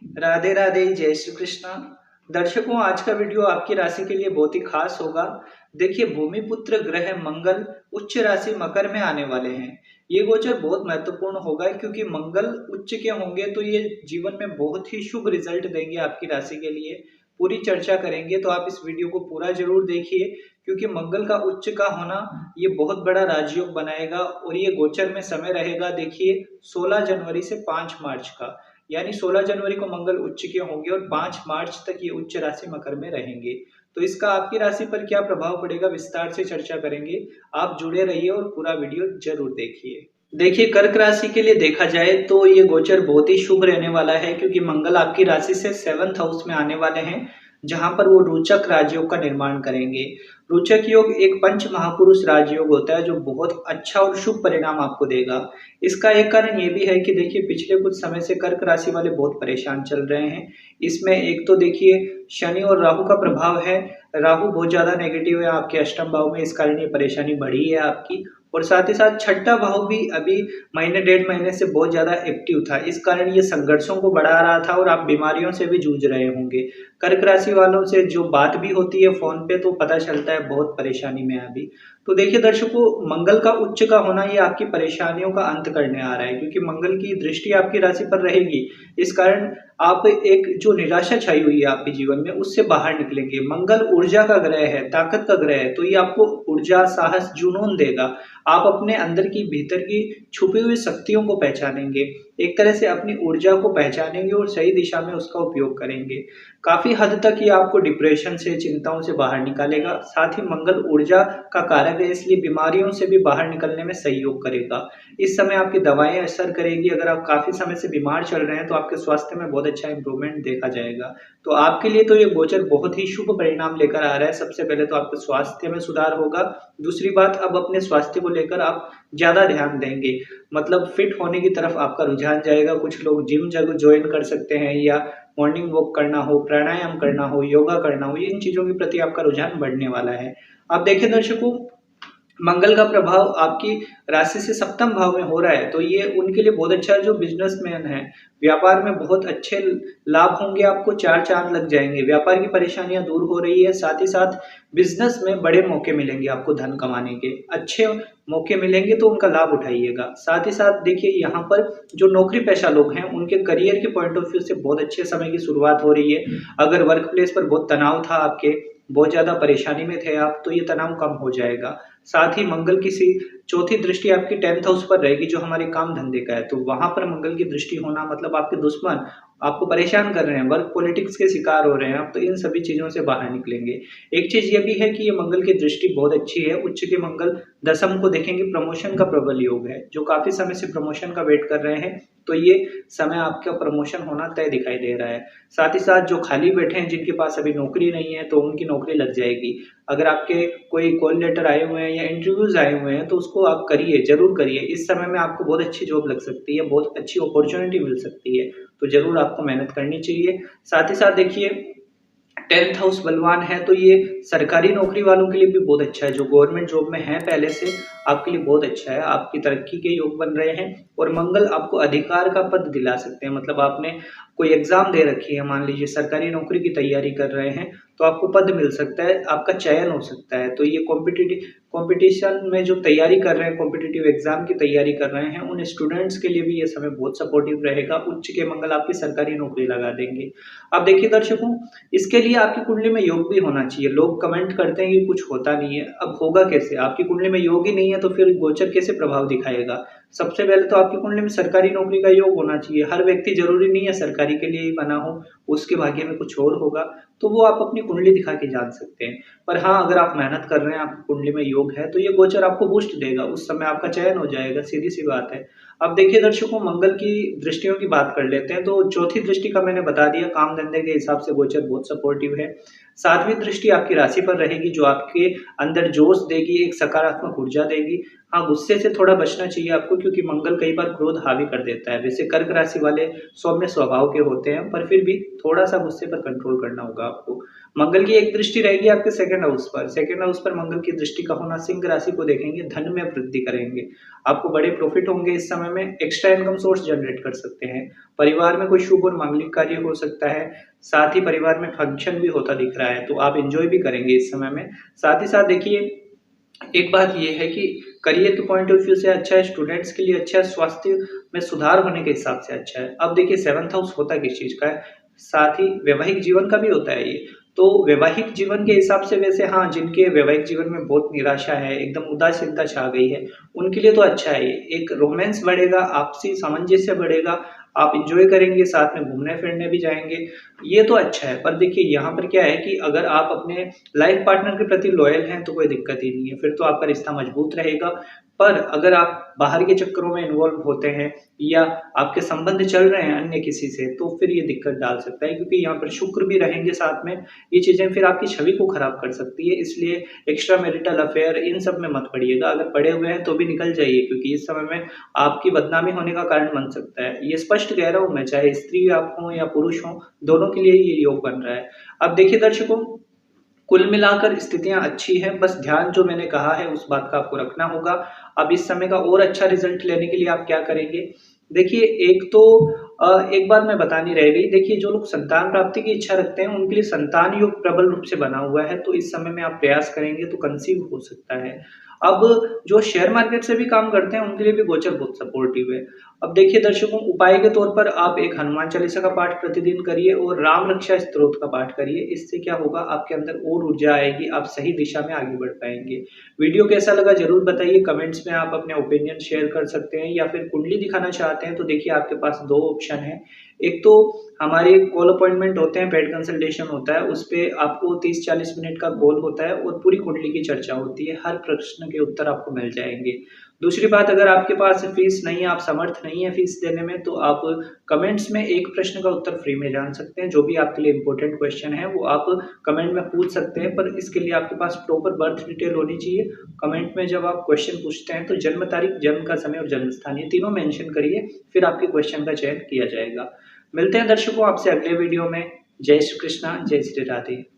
राधे राधे, जय श्री कृष्णा। दर्शकों, आज का वीडियो आपकी राशि के लिए बहुत ही खास होगा। देखिए, भूमिपुत्र ग्रह मंगल उच्च राशि मकर में आने वाले हैं। ये गोचर बहुत महत्वपूर्ण होगा क्योंकि मंगल उच्च के होंगे तो ये जीवन में बहुत ही शुभ रिजल्ट देंगे आपकी राशि के लिए। पूरी चर्चा करेंगे तो आप इस वीडियो को पूरा जरूर देखिए, क्योंकि मंगल का उच्च का होना ये बहुत बड़ा राजयोग बनाएगा। और ये गोचर में समय रहेगा, देखिए, 16 जनवरी से 5 मार्च का। यानी 16 जनवरी को मंगल उच्च के होंगे और 5 मार्च तक ये उच्च राशि मकर में रहेंगे। तो इसका आपकी राशि पर क्या प्रभाव पड़ेगा, विस्तार से चर्चा करेंगे। आप जुड़े रहिए और पूरा वीडियो जरूर देखिए। देखिए, कर्क राशि के लिए देखा जाए तो ये गोचर बहुत ही शुभ रहने वाला है, क्योंकि मंगल आपकी राशि से 7th हाउस में आने वाले हैं, जहां पर वो रोचक राजयोग का निर्माण करेंगे। रोचक योग एक पंच महापुरुष राजयोग होता है जो बहुत अच्छा और शुभ परिणाम आपको देगा। इसका एक कारण ये भी है कि देखिए, पिछले कुछ समय से कर्क राशि वाले बहुत परेशान चल रहे हैं। इसमें एक तो देखिए, शनि और राहु का प्रभाव है। राहु बहुत ज्यादा नेगेटिव है आपके अष्टम भाव में, इस कारण ये परेशानी बढ़ी है आपकी। और साथ ही साथ छठा भाव भी अभी महीने डेढ़ महीने से बहुत ज्यादा एक्टिव था, इस कारण ये संघर्षों को बढ़ा रहा था और आप बीमारियों से भी जूझ रहे होंगे। कर्क राशि वालों से जो बात भी होती है फोन पे तो पता चलता है बहुत परेशानी में है अभी। तो देखिए दर्शकों, मंगल का उच्च का होना ये आपकी परेशानियों का अंत करने आ रहा है, क्योंकि मंगल की दृष्टि आपकी राशि पर रहेगी। इस कारण आप एक जो निराशा छाई हुई है आपके जीवन में उससे बाहर निकलेंगे। मंगल ऊर्जा का ग्रह है, ताकत का ग्रह है, तो ये आपको ऊर्जा, साहस, जुनून देगा। आप अपने अंदर की, भीतर की छुपी हुई शक्तियों को पहचानेंगे। एक तरह से अपनी ऊर्जा को पहचानेंगे और सही दिशा में उसका उपयोग करेंगे। काफी हद तक ये आपको डिप्रेशन से, चिंताओं से बाहर निकालेगा। साथ ही मंगल ऊर्जा का कारक है, इसलिए बीमारियों से भी बाहर निकलने में सहयोग करेगा। इस समय आपकी दवाएं असर करेगी। अगर आप काफी समय से बीमार चल रहे हैं तो आपके स्वास्थ्य में बहुत अच्छा इंप्रूवमेंट देखा जाएगा। तो आपके लिए तो ये गोचर बहुत ही शुभ परिणाम लेकर आ रहा है। सबसे पहले तो आपके स्वास्थ्य में सुधार होगा। दूसरी बात, अब अपने स्वास्थ्य को लेकर आप ज्यादा ध्यान देंगे, मतलब फिट होने की तरफ आपका रुझान जाएगा। कुछ लोग जिम जब ज्वाइन कर सकते हैं, या मॉर्निंग वॉक करना हो, प्राणायाम करना हो, योगा करना हो, इन चीजों के प्रति आपका रुझान बढ़ने वाला है। आप देखिए दर्शकों, मंगल का प्रभाव आपकी राशि से सप्तम भाव में हो रहा है, तो ये उनके लिए बहुत अच्छा है जो बिजनेसमैन है। व्यापार में बहुत अच्छे लाभ होंगे, आपको चार चांद लग जाएंगे। व्यापार की परेशानियां दूर हो रही है। साथ ही साथ बिजनेस में बड़े मौके मिलेंगे आपको, धन कमाने के अच्छे मौके मिलेंगे, तो उनका लाभ उठाइएगा। साथ ही साथ देखिए, यहाँ पर जो नौकरी पेशा लोग हैं उनके करियर के पॉइंट ऑफ व्यू से बहुत अच्छे समय की शुरुआत हो रही है। अगर वर्क प्लेस पर बहुत तनाव था आपके, बहुत ज्यादा परेशानी में थे आप, तो ये तनाव कम हो जाएगा। साथ ही मंगल की चौथी दृष्टि आपकी 10th हाउस पर रहेगी, जो हमारे काम धंधे का है। तो वहां पर मंगल की दृष्टि होना मतलब आपके दुश्मन आपको परेशान कर रहे हैं, वर्क पॉलिटिक्स के शिकार हो रहे हैं आप, तो इन सभी चीजों से बाहर निकलेंगे। एक चीज ये भी है कि ये मंगल की दृष्टि बहुत अच्छी है। उच्च के मंगल दसम को देखेंगे, प्रमोशन का प्रबल योग है। जो काफी समय से प्रमोशन का वेट कर रहे हैं, तो ये समय आपका प्रमोशन होना तय दिखाई दे रहा है। साथ ही साथ जो खाली बैठे हैं, जिनके पास अभी नौकरी नहीं है, तो उनकी नौकरी लग जाएगी। अगर आपके कोई कॉल लेटर आए हुए हैं या इंटरव्यूज आए हुए हैं, तो उसको आप करिए, जरूर करिए। इस समय में आपको बहुत अच्छी जॉब लग सकती है, बहुत अच्छी अपॉर्चुनिटी मिल सकती है, तो जरूर आपको मेहनत करनी चाहिए। साथ ही साथ देखिए, 10th हाउस बलवान है, तो ये सरकारी नौकरी वालों के लिए भी बहुत अच्छा है। जो गवर्नमेंट जॉब में है पहले से, आपके लिए बहुत अच्छा है। आपकी तरक्की के योग बन रहे हैं। और मंगल आपको अधिकार का पद दिला सकते हैं, मतलब आपने कोई एग्जाम दे रखी है, मान लीजिए सरकारी नौकरी की तैयारी कर रहे हैं, तो आपको पद मिल सकता है, आपका चयन हो सकता है। तो ये कॉम्पिटिशन में जो तैयारी कर रहे हैं, कॉम्पिटिटिव एग्जाम की तैयारी कर रहे हैं, उन स्टूडेंट्स के लिए भी ये समय बहुत सपोर्टिव रहेगा। उच्च के मंगल आपकी सरकारी नौकरी लगा देंगे। अब देखिए दर्शकों, इसके लिए आपकी कुंडली में योग भी होना चाहिए। लोग कमेंट करते हैं कि कुछ होता नहीं है, अब होगा कैसे? आपकी कुंडली में योग ही नहीं है तो फिर गोचर कैसे प्रभाव दिखाएगा? सबसे पहले तो आपकी कुंडली में सरकारी नौकरी का योग होना चाहिए। हर व्यक्ति जरूरी नहीं है सरकारी के लिए ही बना हो, उसके भाग्य में कुछ और होगा, तो वो आप अपनी कुंडली दिखा के जान सकते हैं। पर हाँ, अगर आप मेहनत कर रहे हैं, आपकी कुंडली में योग है, तो ये गोचर आपको बूस्ट देगा, उस समय आपका चयन हो जाएगा, सीधी सी बात है। अब देखिए दर्शकों, मंगल की दृष्टियों की बात कर लेते हैं। तो चौथी दृष्टि का मैंने बता दिया, काम धंधे के हिसाब से गोचर बहुत सपोर्टिव है। सातवीं दृष्टि आपकी राशि पर रहेगी, जो आपके अंदर जोश देगी, एक सकारात्मक ऊर्जा देगी। हाँ, गुस्से से थोड़ा बचना चाहिए आपको, क्योंकि मंगल कई बार क्रोध हावी कर देता है। वैसे कर्क राशि वाले सौम्य स्वभाव के होते हैं, पर फिर भी थोड़ा-सा गुस्से पर कंट्रोल करना होगा आपको। मंगल की एक दृष्टि रहेगी आपके सेकंड हाउस पर। सेकंड हाउस पर मंगल की दृष्टि का होना सिंह राशि को देखेंगे, धन में वृद्धि करेंगे। आपको बड़े प्रॉफिट होंगे इस समय में, एक्स्ट्रा इनकम सोर्स जनरेट कर सकते हैं। परिवार में कोई शुभ और मांगलिक कार्य हो सकता है, साथ ही परिवार में फंक्शन भी होता दिख रहा है, तो आप एन्जॉय भी करेंगे इस समय में। साथ ही साथ देखिए, एक बात ये है कि करियर के पॉइंट ऑफ व्यू से अच्छा है, स्टूडेंट्स के लिए अच्छा है, स्वास्थ्य में सुधार होने के हिसाब से अच्छा है। अब देखिए 7th हाउस होता किस चीज़ का है, साथ ही वैवाहिक जीवन का भी होता है ये। तो वैवाहिक जीवन के हिसाब से वैसे हाँ, जिनके वैवाहिक जीवन में बहुत निराशा है, एकदम उदासीनता छा गई है, उनके लिए तो अच्छा है ये। एक रोमांस बढ़ेगा, आपसी सामंजस्य बढ़ेगा, आप एन्जॉय करेंगे, साथ में घूमने-फिरने भी जाएँगे, ये तो अच्छा है। पर देखिए यहाँ पर क्या है कि अगर आप अपने लाइफ पार्टनर के प्रति लॉयल हैं तो कोई दिक्कत ही नहीं है, फिर तो आपका रिश्ता मजबूत रहेगा। पर अगर आप बाहर के चक्करों में इन्वॉल्व होते हैं या आपके संबंध चल रहे हैं अन्य किसी से, तो फिर ये दिक्कत डाल सकता है, क्योंकि यहाँ पर शुक्र भी रहेंगे साथ में, ये चीज़ें फिर आपकी छवि को खराब कर सकती है। इसलिए एक्स्ट्रा मैरिटल अफेयर इन सब में मत पड़िएगा, अगर पड़े हुए हैं तो भी निकल जाइए, क्योंकि इस समय में आपकी बदनामी होने का कारण बन सकता है। ये स्पष्ट कह रहा हूँ मैं, चाहे स्त्री आप हों या पुरुष हों, दोनों के लिए ये योग बन रहा है। अब देखिए दर्शकों, कुल मिलाकर स्थितियाँ अच्छी हैं, बस ध्यान जो मैंने कहा है उस बात का आपको रखना होगा। अब इस समय का और अच्छा रिज़ल्ट लेने के लिए आप क्या करेंगे? देखिए, एक तो एक बात मैं बतानी रह गई, देखिए जो लोग संतान प्राप्ति की इच्छा रखते हैं उनके लिए संतान योग प्रबल रूप से बना हुआ है, तो इस समय में आप प्रयास करेंगे तो कंसीव हो सकता है। अब जो शेयर मार्केट से भी काम करते हैं उनके लिए भी गोचर बहुत सपोर्टिव है। अब देखिए दर्शकों, उपाय के तौर पर आप एक हनुमान चालीसा का पाठ प्रतिदिन करिए और राम रक्षा स्तोत्र का पाठ करिए। इससे क्या होगा, आपके अंदर और ऊर्जा आएगी, आप सही दिशा में आगे बढ़ पाएँगे। वीडियो कैसा लगा ज़रूर बताइए, कमेंट्स में आप अपने ओपिनियन शेयर कर सकते हैं, या फिर कुंडली दिखाना चाहते हैं तो देखिए आपके पास 2 ऑप्शन हैं। एक तो हमारे कॉल अपॉइंटमेंट होते हैं, पेड कंसल्टेशन होता है, उसपे आपको 30-40 मिनट का कॉल होता है और पूरी कुंडली की चर्चा होती है, हर प्रश्न के उत्तर आपको मिल जाएँगे। दूसरी बात, अगर आपके पास फीस नहीं है, आप समर्थ नहीं है फीस देने में, तो आप कमेंट्स में एक प्रश्न का उत्तर फ्री में जान सकते हैं। जो भी आपके लिए इम्पोर्टेंट क्वेश्चन है वो आप कमेंट में पूछ सकते हैं, पर इसके लिए आपके पास प्रॉपर बर्थ डिटेल होनी चाहिए। कमेंट में जब आप क्वेश्चन पूछते हैं तो जन्म तारीख, जन्म का समय और जन्म स्थान, ये तीनों मेंशन करिए, फिर आपके क्वेश्चन का चयन किया जाएगा। मिलते हैं दर्शकों आपसे अगले वीडियो में। जय श्री कृष्णा, जय श्री राधे।